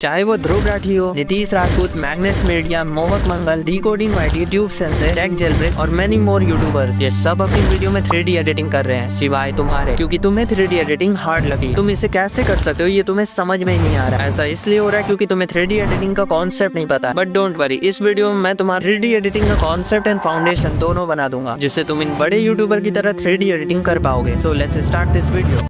चाहे वो ध्रुव राठी हो, Nitish Rajput, Magnates Media, Mohak Mangal, Decoding YT, Tube Sensor, Tech Jailbreak और मेनी मोर यूट्यूबर्स, ये सब अपनी वीडियो में 3D एडिटिंग कर रहे हैं सिवाय तुम्हारे, क्योंकि तुम्हें 3D एडिटिंग हार्ड लगी। तुम इसे कैसे कर सकते हो ये तुम्हें समझ में ही नहीं आ रहा। ऐसा इसलिए हो रहा है क्योंकि तुम्हें 3D एडिटिंग का कॉन्सेप्ट नहीं पता। बट डोंट वरी, इस वीडियो में मैं तुम्हारा 3D एडिटिंग का कॉन्सेप्ट एंड फाउंडेशन दोनों बना दूंगा, जिससे तुम इन बड़े यूट्यूबर की तरह 3D एडिटिंग कर पाओगे। So let's start this video.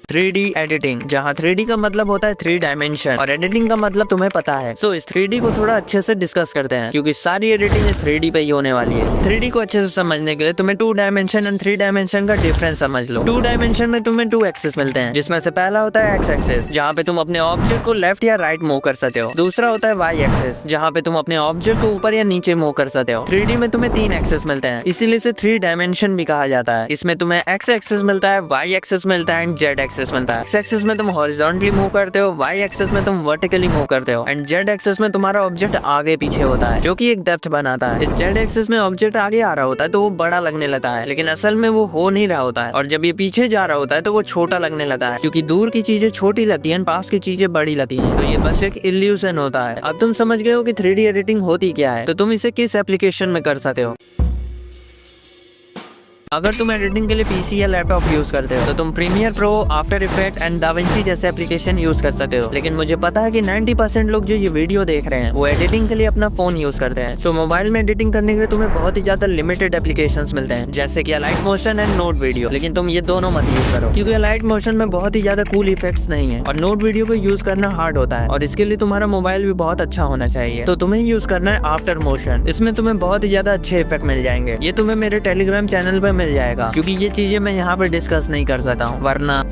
3D editing, जहाँ 3D का मतलब होता है 3 डायमेंशन और एडिटिंग का मतलब तुम्हें पता है। सो इस 3D को थोड़ा अच्छे से डिस्कस करते हैं, क्योंकि सारी एडिटिंग इस 3D पे ही होने वाली है। 3D को अच्छे से समझने के लिए तुम्हें 2 डायमेंशन एंड 3 डायमेंशन का डिफरेंस समझ लो। 2 डायमेंशन में तुम्हें 2 एक्सेस मिलते हैं, जिसमें से पहला होता है एक्स एक्सेस, जहाँ पे तुम अपने ऑब्जेक्ट को लेफ्ट या राइट मूव कर सकते हो। दूसरा होता है वाई एक्सेस, जहाँ पे तुम अपने ऑब्जेक्ट को ऊपर या नीचे मूव कर सकते हो। 3D में तुम्हें 3 एक्सेस मिलते हैं, इसीलिए इसे 3 डायमेंशन भी कहा जाता है। इसमें तुम्हें एक्स एक्सेस मिलता है, वाई एक्सेस मिलता है एंड जेड एक्सेस मिलता है। एक्स एक्सेस में तुम हॉरिजॉन्टली मूव करते हो, वाई एक्सेस में तुम वर्टिकली मूव करते हो एंड जेड एक्सेस में तुम्हारा ऑब्जेक्ट आगे पीछे होता है, जो कि एक डेप्थ बनाता है। इस जेड एक्सेस में ऑब्जेक्ट आगे आ रहा होता है तो वो बड़ा लगने लगता है, लेकिन असल में वो हो नहीं रहा होता है। और जब ये पीछे जा रहा होता है तो वो छोटा लगने लगता है, क्योंकि दूर की चीजें छोटी लगती है, पास की चीजें बड़ी लगती है। तो ये बस एक इल्यूजन होता है। अब तुम समझ गए हो कि 3D एडिटिंग होती क्या है, तो तुम इसे किस एप्लीकेशन में कर सकते हो। अगर तुम एडिटिंग के लिए पीसी या लैपटॉप यूज करते हो तो तुम Premiere Pro, After Effect and DaVinci जैसे एप्लीकेशन यूज कर सकते हो। लेकिन मुझे पता है कि 90% लोग जो ये वीडियो देख रहे हैं वो एडिटिंग के लिए अपना फोन यूज करते हैं। सो मोबाइल में एडिटिंग करने के लिए तुम्हें बहुत ही ज्यादा लिमिटेड एप्लीकेशंस मिलते हैं, जैसे कि light motion and note video. लेकिन तुम ये दोनों मत यूज करो, क्योंकि लाइट मोशन में बहुत ही ज्यादा कूल इफेक्ट्स नहीं है और नोट वीडियो को यूज करना हार्ड होता है, और इसके लिए तुम्हारा मोबाइल भी बहुत अच्छा होना चाहिए। तो तुम्हें यूज करना है आफ्टर मोशन। इसमें तुम्हें बहुत ही ज्यादा अच्छे इफेक्ट मिल जाएंगे। ये तुम्हें मेरे टेलीग्राम चैनल पे मिल जाएगा, क्योंकि ये चीजें मैं यहाँ पे डिस्कस नहीं कर सकता हूँ, वरना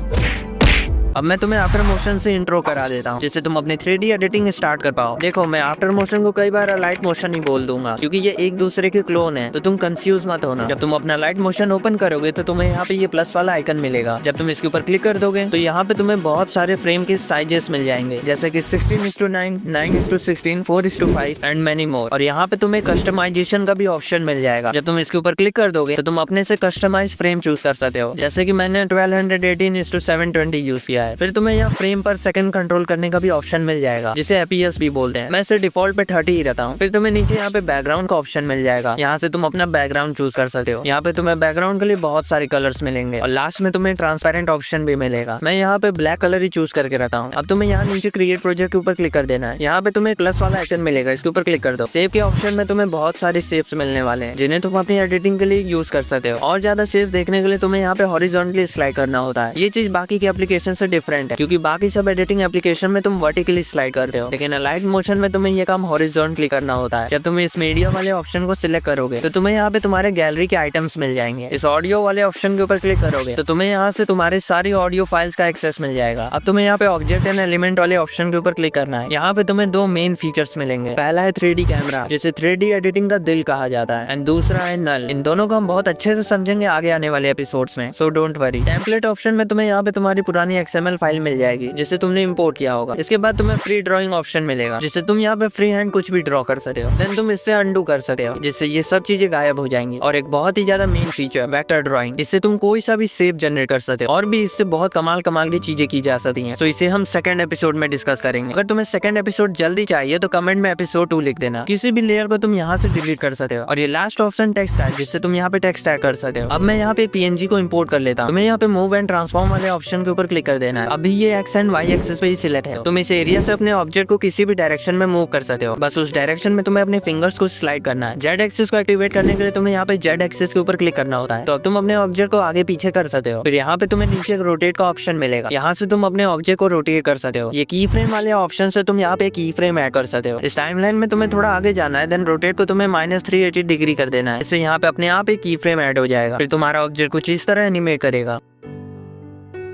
अब मैं तुम्हें आफ्टर मोशन से इंट्रो करा देता हूँ, जिससे तुम अपनी 3D एडिटिंग स्टार्ट कर पाओ। देखो, मैं आफ्टर मोशन को कई बार लाइट मोशन ही बोल दूंगा, क्योंकि ये एक दूसरे के क्लोन है, तो तुम कंफ्यूज मत होना। जब तुम अपना लाइट मोशन ओपन करोगे तो तुम्हें यहाँ पे ये प्लस वाला आइकन मिलेगा। जब तुम इसके ऊपर क्लिक कर दोगे तो यहाँ पे तुम्हें बहुत सारे फ्रेम के साइजेस मिल जाएंगे, जैसे कि 16:9, 9:16, 4:5 एंड मेनी मोर। और यहाँ पे तुम्हें कस्टमाइजेशन का भी ऑप्शन मिल जाएगा। जब तुम इसके ऊपर क्लिक कर दोगे तो तुम अपने से कस्टमाइज फ्रेम चूज कर सकते हो, जैसे कि मैंने 1218:720 यूज किया है। फिर तुम्हें यहाँ फ्रेम पर सेकंड कंट्रोल करने का भी ऑप्शन मिल जाएगा, जिसे एपीएस भी बोलते हैं। मैं इसे डिफॉल्ट पे 30 ही रहता हूँ। फिर तुम्हें नीचे यहाँ पे बैकग्राउंड का ऑप्शन मिल जाएगा, यहाँ से तुम अपना बैकग्राउंड चूज कर सकते हो। यहाँ पे तुम्हें बैकग्राउंड के लिए बहुत सारे कलर्स मिलेंगे, और लास्ट में तुम्हें ट्रांसपेरेंट ऑप्शन भी मिलेगा। मैं यहाँ पे ब्लैक कलर ही चूज करके रहता हूँ। अब तुम्हें यहाँ नीचे क्रिएट प्रोजेक्ट के ऊपर क्लिक कर देना है। यहाँ पे तुम्हें प्लस वाला आइकन मिलेगा, इसके ऊपर क्लिक कर दो। सेव के ऑप्शन में तुम्हें बहुत सारे सेव्स मिलने वाले हैं, जिन्हें तुम अपनी एडिटिंग के लिए यूज कर सकते हो। और ज्यादा सेव देखने के लिए तुम्हें यहाँ पे हॉरिजॉन्टली स्लाइड करना होता है। ये चीज बाकी के एप्लीकेशन से डिफरेंट है, क्योंकि बाकी सब एडिटिंग एप्लीकेशन में तुम वर्टिकली स्लाइड करते हो, लेकिन लाइट मोशन में तुम्हें ये काम हॉरिजॉन्टली करना होता है। जब तुम इस मीडिया वाले ऑप्शन को सिलेक्ट करोगे तो तुम्हें यहाँ पे तुम्हारे गैलरी के आइटम्स मिल जाएंगे। इस ऑडियो वाले ऑप्शन के ऊपर क्लिक करोगे तो तुम्हें यहाँ से तुम्हारे सारी ऑडियो फाइल्स का एक्सेस मिल जाएगा। अब तुम्हें यहाँ पे ऑब्जेक्ट एंड एलिमेंट वाले ऑप्शन के ऊपर क्लिक करना है। यहाँ पे तुम्हें 2 मेन फीचर्स मिलेंगे। पहला है 3D कैमरा, जिसे 3D एडिटिंग का दिल कहा जाता है, एंड दूसरा है नल। इन दोनों को हम बहुत अच्छे से समझेंगे आगे आने वाले एपिसोड्स में, so don't worry. Template option में तुम्हें यहाँ पे तुम्हारी पुरानी XML फाइल मिल जाएगी, जिसे तुमने इंपोर्ट किया होगा। इसके बाद तुम्हें फ्री ड्राइंग ऑप्शन मिलेगा, जिससे तुम यहाँ पे फ्री हैंड कुछ भी ड्रॉ कर सकते हो। देन तुम इससे अंडू कर सकते हो, जिससे ये सब चीजें गायब हो जाएंगी। और एक बहुत ही ज्यादा मेन फीचर वेक्टर ड्राइंग, इससे तुम कोई सा भी शेप जनरेट कर सकते हो, और भी इससे बहुत कमाल कमाल की चीजें की जा सकती हैं। तो इसे हम सेकंड एपिसोड में डिस्कस करेंगे। अगर तुम्हें सेकंड एपिसोड जल्दी चाहिए तो कमेंट में एपिसोड 2 लिख देना। किसी भी लेयर को तुम यहाँ से डिलीट कर सकते हो। और ये लास्ट ऑप्शन टेक्स्ट है, जिससे तुम यहाँ पे टेक्स्ट ऐड कर सकते हो। अब मैं यहाँ पे PNG को इंपोर्ट कर लेता हूँ। तुम्हें यहाँ पे मूव एंड ट्रांसफॉर्म वाले ऑप्शन के ऊपर क्लिक कर देना है। अभी ये एक्स एंड वाई एक्सेस पे ही सिलेक्ट है। तुम इस एरिया से अपने ऑब्जेक्ट को किसी भी डायरेक्शन में मूव कर सकते हो, बस उस डायरेक्शन में तुम्हें अपने फिंगर्स को स्लाइड करना है। जेड एक्सिस को एक्टिवेट करने के लिए तुम्हें यहाँ पे जेड एक्सिस के ऊपर क्लिक करना होता है। तो अब तुम अपने ऑब्जेक्ट को आगे पीछे कर सकते हो। फिर यहाँ पे तुम्हें नीचे एक रोटेट का ऑप्शन मिलेगा, यहाँ से तुम अपने ऑब्जेक्ट को रोटेट कर सकते हो। ये की फ्रेम वाले ऑप्शन से तुम यहाँ पे की फ्रेम ऐड कर सकते हो। इस टाइमलाइन में तुम्हें थोड़ा आगे जाना है, देन रोटेट को तुम्हें -380 डिग्री कर देना है। इससे यहाँ पे अपने आप एक की फ्रेम ऐड हो जाएगा। फिर तुम्हारा ऑब्जेक्ट कुछ इस तरह एनिमेट करेगा।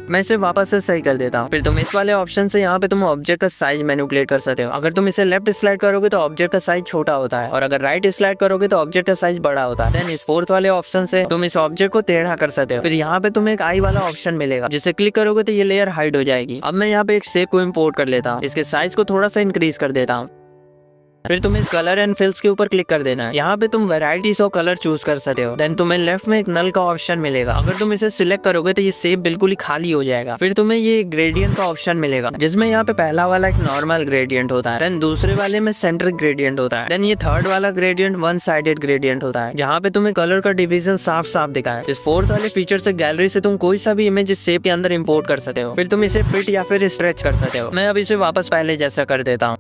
मैं इसे वापस से सही कर देता हूँ। फिर तुम इस वाले ऑप्शन से यहाँ पे तुम ऑब्जेक्ट का साइज मैनिपुलेट कर सकते हो। अगर तुम इसे लेफ्ट स्लाइड करोगे तो ऑब्जेक्ट का साइज छोटा होता है, और अगर राइट स्लाइड करोगे तो ऑब्जेक्ट का साइज बड़ा होता है। देन इस फोर्थ वाले ऑप्शन से तुम इस ऑब्जेक्ट को टेढ़ा कर सकते हो। फिर यहाँ पे तुम्हें एक आई वाला ऑप्शन मिलेगा, जिसे क्लिक करोगे तो ये लेयर हाइड हो जाएगी। अब मैं यहाँ पे एक शेप को इम्पोर्ट कर लेता हूँ। इसके साइज को थोड़ा सा इंक्रीज कर देता हूँ। फिर तुम्हें इस कलर एंड फिल्स के ऊपर क्लिक कर देना है। यहाँ पे तुम वैरायटीज ऑफ कलर चूज कर सकते हो। देन तुम्हें लेफ्ट में एक नल का ऑप्शन मिलेगा। अगर तुम इसे सिलेक्ट करोगे तो ये शेप बिल्कुल ही खाली हो जाएगा। फिर तुम्हें ये ग्रेडियंट का ऑप्शन मिलेगा, जिसमें यहाँ पे पहला वाला एक नॉर्मल ग्रेडियंट होता है, देन दूसरे वाले में सेंटर ग्रेडियंट होता है, देन ये थर्ड वाला ग्रेडियंट वन साइडेड ग्रेडियंट होता है, जहाँ पे तुम्हें कलर का डिवीजन साफ साफ दिखा है। इस फोर्थ वाले फीचर से गैलरी से तुम कोई सा भी इमेज इस शेप के अंदर इंपोर्ट कर सकते हो। फिर तुम इसे फिट या फिर स्ट्रेच कर सकते हो। मैं अब इसे वापस पहले जैसा कर देता हूँ।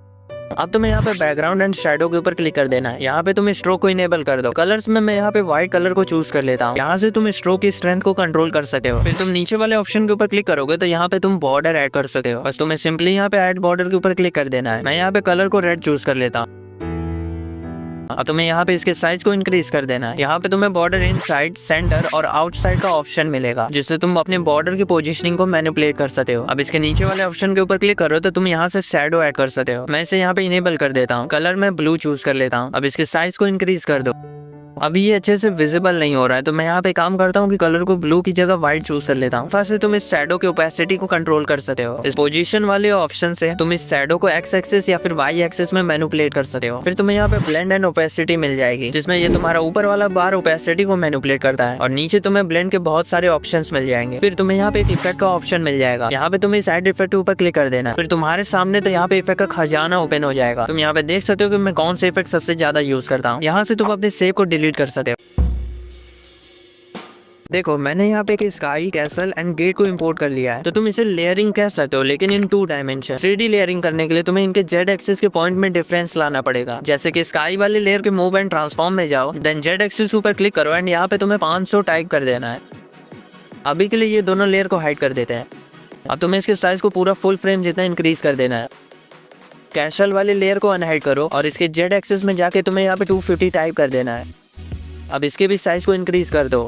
अब तुम्हें यहाँ पे बैकग्राउंड एंड शैडो के ऊपर क्लिक कर देना है। यहाँ पे तुम्हें स्ट्रोक को इनेबल कर दो। कलर्स में मैं यहाँ पे व्हाइट कलर को चूज कर लेता हूँ। यहाँ से तुम स्ट्रोक की स्ट्रेंथ को कंट्रोल कर सकते हो। फिर तुम नीचे वाले ऑप्शन के ऊपर क्लिक करोगे तो यहाँ पे तुम बॉर्डर ऐड कर सकते हो। बस तुम्हें सिंपली यहाँ पे ऐड बॉर्डर के ऊपर क्लिक कर देना है। मैं यहाँ पे कलर को रेड चूज कर लेता हूँ। अब तुम्हें यहाँ पे इसके साइज को इंक्रीज कर देना है। यहाँ पे तुम्हें बॉर्डर इनसाइड, सेंटर और आउटसाइड का ऑप्शन मिलेगा, जिससे तुम अपने बॉर्डर की पोजीशनिंग को मैनिपुलेट कर सकते हो। अब इसके नीचे वाले ऑप्शन के ऊपर क्लिक करो तो तुम यहाँ से शैडो ऐड कर सकते हो। मैं इसे यहाँ पे इनेबल कर देता हूँ। कलर में ब्लू चूज कर लेता हूँ। अब इसके साइज को इंक्रीज कर दो। अभी ये अच्छे से विजिबल नहीं हो रहा है, तो मैं यहाँ पे काम करता हूँ कि कलर को ब्लू की जगह व्हाइट चूज कर लेता हूँ। फर्स्ट से तुम इस शैडो की ओपेसिटी को कंट्रोल कर सकते हो। इस पोजीशन वाले ऑप्शन से तुम इस शैडो को एक्स एक्सिस या फिर वाई एक्सिस में मैनिपुलेट कर सकते हो। फिर तुम्हें यहाँ पे ब्लेंड एंड ओपेसिटी मिल जाएगी, जिसमें ये तुम्हारा ऊपर वाला बार ओपेसिटी को मैनिपुलेट करता है और नीचे तुम्हें ब्लेंड के बहुत सारे ऑप्शंस मिल जाएंगे। फिर तुम्हें यहाँ पे एक इफेक्ट का ऑप्शन मिल जाएगा। यहाँ पे तुम्हें साइड इफेक्ट के ऊपर क्लिक कर देना। फिर तुम्हारे सामने तो यहाँ पे इफेक्ट का खजाना ओपन हो जाएगा। तुम यहाँ पे देख सकते हो कि मैं कौन से इफेक्ट सबसे ज्यादा यूज करता हूँ। यहाँ से तुम अपने सेव को डिलीट कर सकते हो। देखो मैंने यहाँ पे एक स्काई, कैसल एंड गेट को इंपोर्ट कर लिया है। तो तुम इसे लेयरिंग कह सकते हो, लेकिन इन 2 डायमेंशन। 3D लेयरिंग करने के लिए तुम्हें इनके जेड एक्सिस के पॉइंट में डिफरेंस लाना पड़ेगा। जैसे कि स्काई वाले लेयर के मूव एंड ट्रांसफॉर्म में जाओ, देन जेड एक्सिस ऊपर क्लिक करो एंड यहाँ पे तुम्हें 500 टाइप कर देना है। अभी के लिए ये दोनों लेयर को हाइड कर देते हैं। अब तुम्हें इसके साइज को पूरा फुल फ्रेम जितना इंक्रीज कर देना है। कैशल वाले लेयर को अनहाइड करो और इसके जेड एक्सिस में जाके तुम्हें यहाँ पे 250 टाइप कर देना है। अब इसके भी साइज को इंक्रीज कर दो।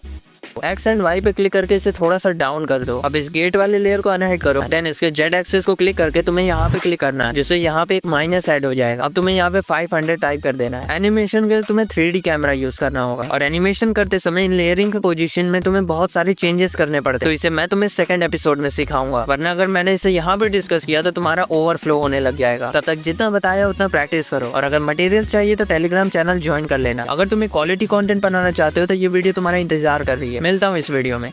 एक्स एंड वाई पे क्लिक करके इसे थोड़ा सा डाउन कर दो। अब इस गेट वाले लेयर को अनहाइड करो, देन इसके जेड एक्सिस को क्लिक करके तुम्हें यहाँ पे क्लिक करना है, जिससे यहाँ पे एक माइनस ऐड हो जाएगा। अब तुम्हें यहाँ पे 500 टाइप कर देना है। एनिमेशन के लिए तुम्हें 3D कैमरा यूज करना होगा और एनिमेशन करते समय इन लेयरिंग के पोजीशन में तुम्हें बहुत सारे चेंजेस करने पड़ते हैं। तो इसे मैं तुम्हें सेकंड एपिसोड में सिखाऊंगा, वरना अगर मैंने इसे यहाँ पे डिस्कस किया तो तुम्हारा ओवरफ्लो होने लग जाएगा। तब तक जितना बताया उतना प्रैक्टिस करो और अगर मटेरियल चाहिए तो टेलीग्राम चैनल ज्वाइन कर लेना। अगर तुम्हें क्वालिटी कंटेंट बनाना चाहते हो तो ये वीडियो तुम्हारा इंतजार कर रही है। मिलता हूँ इस वीडियो में।